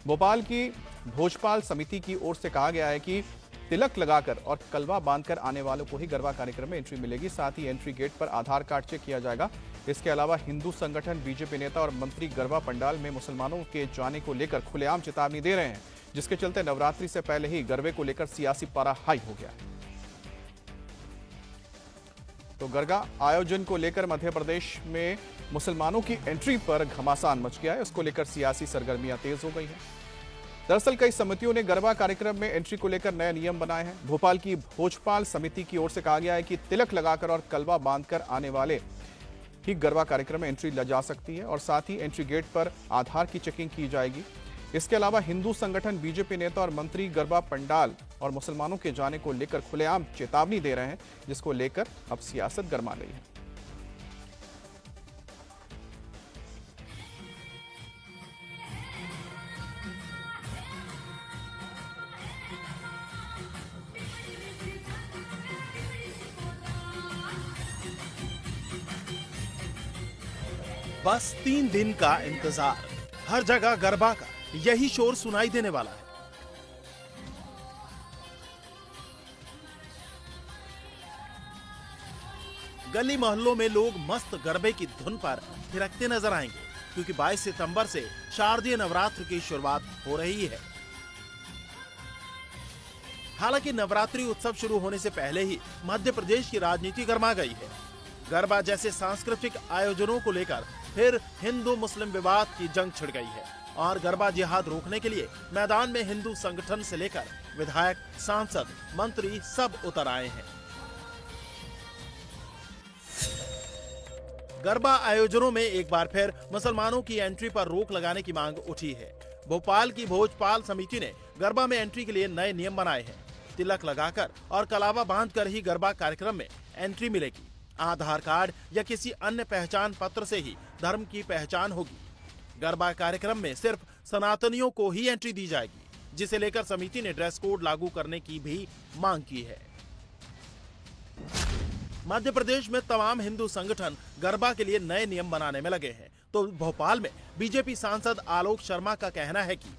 भोपाल की भोजपाल समिति की ओर से कहा गया है कि तिलक लगाकर और कलवा बांधकर आने वालों को ही गरबा कार्यक्रम में एंट्री मिलेगी। साथ ही एंट्री गेट पर आधार कार्ड चेक किया जाएगा। इसके अलावा हिंदू संगठन, बीजेपी नेता और मंत्री गरबा पंडाल में मुसलमानों के जाने को लेकर खुलेआम चेतावनी दे रहे हैं, जिसके चलते नवरात्रि से पहले ही गरबे को लेकर सियासी पारा हाई हो गया है। तो गरबा आयोजन को लेकर मध्य प्रदेश में मुसलमानों की एंट्री पर घमासान मच गया है। इसको लेकर सियासी सरगर्मियां तेज हो गई हैं। दरअसल कई समितियों ने गरबा कार्यक्रम में एंट्री को लेकर नए नियम बनाए हैं। भोपाल की भोजपाल समिति की ओर से कहा गया है कि तिलक लगाकर और कलवा बांधकर आने वाले ही गरबा कार्यक्रम में एंट्री ली जा सकती है और साथ ही एंट्री गेट पर आधार की चेकिंग की जाएगी। इसके अलावा हिंदू संगठन, बीजेपी नेता और मंत्री गरबा पंडाल और मुसलमानों के जाने को लेकर खुलेआम चेतावनी दे रहे हैं, जिसको लेकर अब सियासत गरमा गई है। बस 3 दिन का इंतजार, हर जगह गरबा का यही शोर सुनाई देने वाला है। गली मोहल्लों में लोग मस्त गरबे की धुन पर थिरकते नजर आएंगे, क्योंकि 22 सितंबर से शारदीय नवरात्र की शुरुआत हो रही है। हालांकि नवरात्रि उत्सव शुरू होने से पहले ही मध्य प्रदेश की राजनीति गर्मा गई है। गरबा जैसे सांस्कृतिक आयोजनों को लेकर फिर हिंदू मुस्लिम विवाद की जंग छिड़ गई है और गरबा जिहाद रोकने के लिए मैदान में हिंदू संगठन से लेकर विधायक, सांसद, मंत्री सब उतर आए हैं। गरबा आयोजनों में एक बार फिर मुसलमानों की एंट्री पर रोक लगाने की मांग उठी है। भोपाल की भोजपाल समिति ने गरबा में एंट्री के लिए नए नियम बनाए हैं। तिलक लगाकर और कलावा बांधकर ही गरबा कार्यक्रम में एंट्री मिलेगी। आधार कार्ड या किसी अन्य पहचान पत्र से ही धर्म की पहचान होगी। गरबा कार्यक्रम में सिर्फ सनातनियों को ही एंट्री दी जाएगी, जिसे लेकर समिति ने ड्रेस कोड लागू करने की भी मांग की है। मध्य प्रदेश में तमाम हिंदू संगठन गरबा के लिए नए नियम बनाने में लगे हैं। तो भोपाल में बीजेपी सांसद आलोक शर्मा का कहना है कि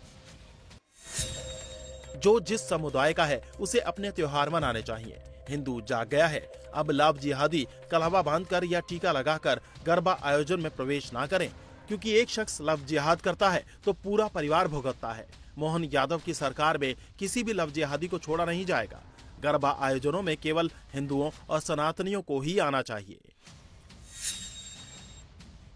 जो जिस समुदाय का है उसे अपने त्योहार मनाने चाहिए। हिंदू जाग गया है, अब लव जिहादी कलवा बांधकर या टीका लगाकर गरबा आयोजन में प्रवेश ना करें, क्योंकि एक शख्स लव जिहाद करता है तो पूरा परिवार भुगतता है। मोहन यादव की सरकार में किसी भी लव जिहादी को छोड़ा नहीं जाएगा। गरबा आयोजनों में केवल हिंदुओं और सनातनियों को ही आना चाहिए।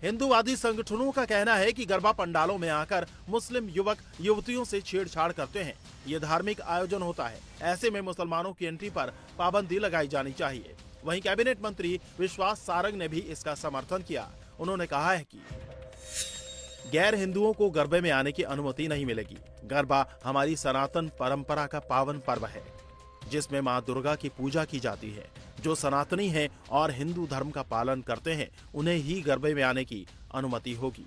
हिंदूवादी संगठनों का कहना है कि गरबा पंडालों में आकर मुस्लिम युवक युवतियों से छेड़छाड़ करते हैं। ये धार्मिक आयोजन होता है, ऐसे में मुसलमानों की एंट्री पर पाबंदी लगाई जानी चाहिए। वहीं कैबिनेट मंत्री विश्वास सारंग ने भी इसका समर्थन किया। उन्होंने कहा है कि गैर हिंदुओं को गरबे में आने की अनुमति नहीं मिलेगी। गरबा हमारी सनातन परंपरा का पावन पर्व है, जिसमें मां दुर्गा की पूजा की जाती है। जो सनातनी हैं और हिंदू धर्म का पालन करते हैं, उन्हें ही गरबे में आने की अनुमति होगी।